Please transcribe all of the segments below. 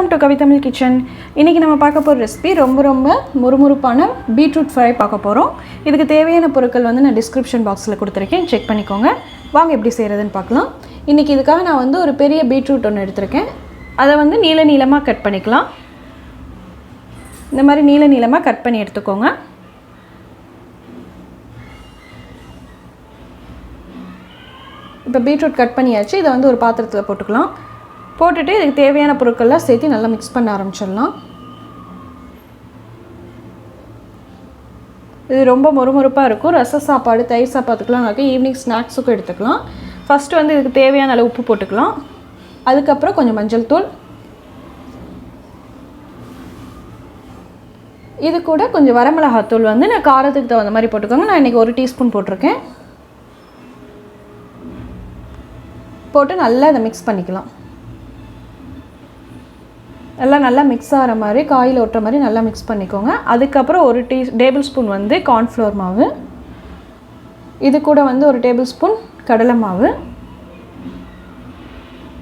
Welcome to கவிதமிழ் kitchen. இன்றைக்கி நம்ம பார்க்க போகிற ரெசிபி ரொம்ப முறுமுறுப்பான பீட்ரூட் ஃப்ரை பார்க்க போகிறோம். இதுக்கு தேவையான பொருட்கள் வந்து நான் டிஸ்கிரிப்ஷன் பாக்ஸில் கொடுத்துருக்கேன், செக் பண்ணிக்கோங்க. வாங்க எப்படி செய்கிறதுன்னு பார்க்கலாம். இன்றைக்கி இதுக்காக நான் வந்து ஒரு பெரிய பீட்ரூட் ஒன்று எடுத்திருக்கேன். அதை வந்து நீளமாக கட் பண்ணிக்கலாம். இந்த மாதிரி நீளமாக கட் பண்ணி எடுத்துக்கோங்க. இப்போ பீட்ரூட் கட் பண்ணியாச்சு. இதை வந்து ஒரு பாத்திரத்தில் போட்டுக்கலாம். போட்டுட்டு இதுக்கு தேவையான பொருட்கள்லாம் சேர்த்து நல்லா மிக்ஸ் பண்ண ஆரம்பிச்சிடலாம். இது ரொம்ப மொறுமொறுப்பாக இருக்கும். ரச சாப்பாடு, தயிர் சாப்பாட்டுக்கெலாம் இருக்குது. ஈவினிங் ஸ்நாக்ஸுக்கும் எடுத்துக்கலாம். ஃபஸ்ட்டு வந்து இதுக்கு தேவையான அளவு உப்பு போட்டுக்கலாம். அதுக்கப்புறம் கொஞ்சம் மஞ்சள் தூள், இது கூட கொஞ்சம் வரமிளகாத்தூள் வந்து நான் காரத்துக்கு தகுந்த மாதிரி போட்டுக்கோங்க. நான் இன்றைக்கி 1 டீஸ்பூன் போட்டிருக்கேன். போட்டு நல்லா இதை மிக்ஸ் பண்ணிக்கலாம். எல்லாம் நல்லா மிக்ஸ் ஆகிற மாதிரி, காயில் ஒட்டுற மாதிரி நல்லா மிக்ஸ் பண்ணிக்கோங்க. அதுக்கப்புறம் 1 டேபிள் ஸ்பூன் வந்து கார்ன்ஃப்ளவர் மாவு, இது கூட வந்து 1 டேபிள் ஸ்பூன் கடலை மாவு,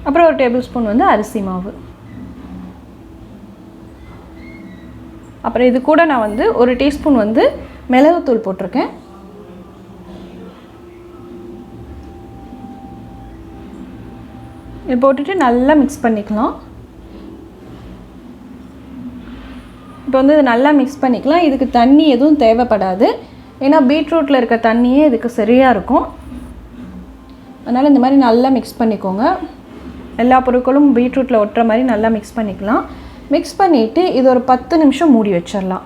அப்புறம் 1 டேபிள் ஸ்பூன் வந்து அரிசி மாவு. அப்புறம் இது கூட நான் வந்து 1 டீஸ்பூன் வந்து மிளகுத்தூள் போட்டிருக்கேன். இது போட்டுட்டு நல்லா மிக்ஸ் பண்ணிக்கலாம். இப்போ வந்து இது நல்லா மிக்ஸ் பண்ணிக்கலாம். இதுக்கு தண்ணி எதுவும் தேவைப்படாது, ஏன்னா பீட்ரூட்டில் இருக்க தண்ணியே இதுக்கு சரியாக இருக்கும். அதனால் இந்த மாதிரி நல்லா மிக்ஸ் பண்ணிக்கோங்க. எல்லா பொருட்களும் பீட்ரூட்டில் ஒட்டுற மாதிரி நல்லா மிக்ஸ் பண்ணிக்கலாம். மிக்ஸ் பண்ணிவிட்டு இது ஒரு 10 நிமிஷம் மூடி வச்சிடலாம்.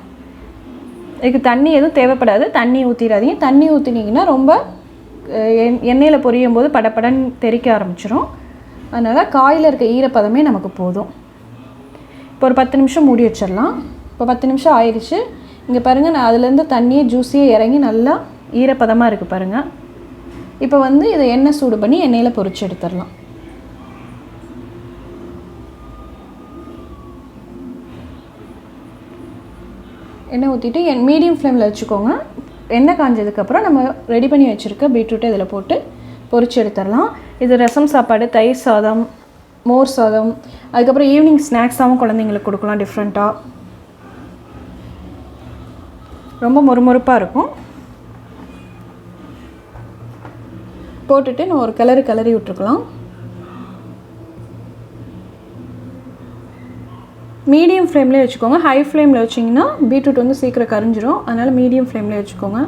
இதுக்கு தண்ணி எதுவும் தேவைப்படாது. தண்ணி ஊற்றிடாதீங்க. தண்ணி ஊற்றினீங்கன்னா ரொம்ப எண்ணெயில் பொரியும் போது படப்படன்னு தெறிக்க ஆரம்பிச்சிடும். அதனால் காயில் இருக்க ஈரப்பதமே நமக்கு போதும். இப்போ ஒரு 10 நிமிஷம் மூடி வச்சிடலாம். இப்போ 10 நிமிஷம் ஆயிடுச்சு. இங்கே பாருங்கள், நான் அதுலேருந்து தண்ணியே ஜூஸியே இறங்கி நல்லா ஈரப்பதமாக இருக்குது பாருங்கள். இப்போ வந்து இதை எண்ணெய் சூடு பண்ணி எண்ணெயில் பொரிச்சு எடுத்துடலாம். எண்ணெய் ஊற்றிட்டு மீடியம் ஃப்ளேமில் வச்சுக்கோங்க. எண்ணெய் காஞ்சதுக்கப்புறம் நம்ம ரெடி பண்ணி வச்சுருக்க பீட்ரூட்டை இதில் போட்டு பொரிச்சு எடுத்துடலாம். இது ரசம் சாப்பாடு, தயிர் சாதம், மோர் சாதம், அதுக்கப்புறம் ஈவினிங் ஸ்நாக்ஸாகவும் குழந்தைங்களுக்கு கொடுக்கலாம். டிஃப்ரெண்ட்டாக ரொம்ப மொறுமொறுப்பாக இருக்கும். போட்டுட்டு நான் ஒரு கிளறி விட்டுருக்கலாம். மீடியம் ஃப்ளேம்லேயே வச்சுக்கோங்க. ஹை ஃப்ளேமில் வச்சிங்கன்னா பீட்ரூட் வந்து சீக்கிரம் கரிஞ்சிரும். அதனால் மீடியம் ஃப்ளேம்லேயே வச்சுக்கோங்க.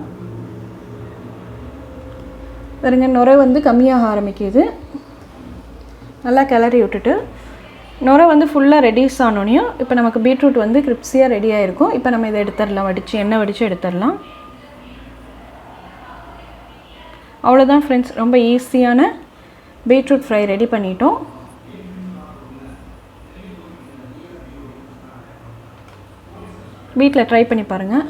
பாருங்க, நுரை வந்து கம்மியாக ஆரம்பிக்குது. நல்லா கிளறி விட்டுட்டு நுரை வந்து ஃபுல்லாக ரெடியூஸ் ஆனோனையும் இப்போ நமக்கு பீட்ரூட் வந்து கிரிப்ஸியாக ரெடியாக இருக்கும். இப்போ நம்ம இதை எடுத்துடலாம். எண்ணெய் வடித்து எடுத்துடலாம். அவ்வளோதான் ஃப்ரெண்ட்ஸ், ரொம்ப ஈஸியான பீட்ரூட் ஃப்ரை ரெடி பண்ணிட்டோம். வீட்டில் ட்ரை பண்ணி பாருங்கள்.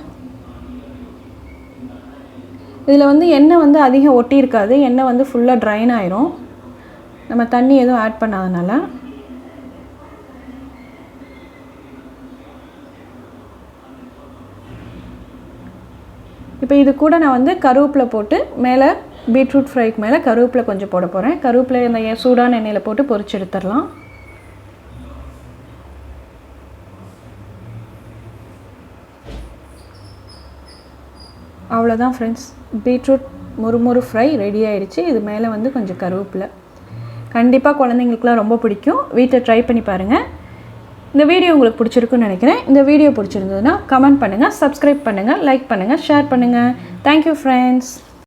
இதில் வந்து எண்ணெய் வந்து அதிகம் ஒட்டி இருக்காது. எண்ணெய் வந்து ஃபுல்லாக ட்ரைன் ஆயிரும், நம்ம தண்ணி எதுவும் ஆட் பண்ணாதனால. இப்போ இது கூட நான் வந்து கருவேப்பிலை போட்டு மேலே, பீட்ரூட் ஃப்ரைக்கு மேலே கருவேப்பிலை கொஞ்சம் போட போகிறேன். கருவேப்பிலை இந்த சூடான எண்ணெயில் போட்டு பொரிச்சு எடுத்துடலாம். அவ்வளோதான் ஃப்ரெண்ட்ஸ், பீட்ரூட் முறுமுறு ஃப்ரை ரெடி ஆகிடுச்சு. இது மேலே வந்து கொஞ்சம் கருவேப்பிலை. கண்டிப்பாக குழந்தைங்களுக்குலாம் ரொம்ப பிடிக்கும். வீட்டில் ட்ரை பண்ணி பாருங்கள். இந்த வீடியோ உங்களுக்கு பிடிச்சிருக்குன்னு நினைக்கிறேன். இந்த வீடியோ பிடிச்சிருந்ததுன்னா கமெண்ட் பண்ணுங்கள், சப்ஸ்கிரைப் பண்ணுங்கள், லைக் பண்ணுங்கள், ஷேர் பண்ணுங்கள். Thank you friends.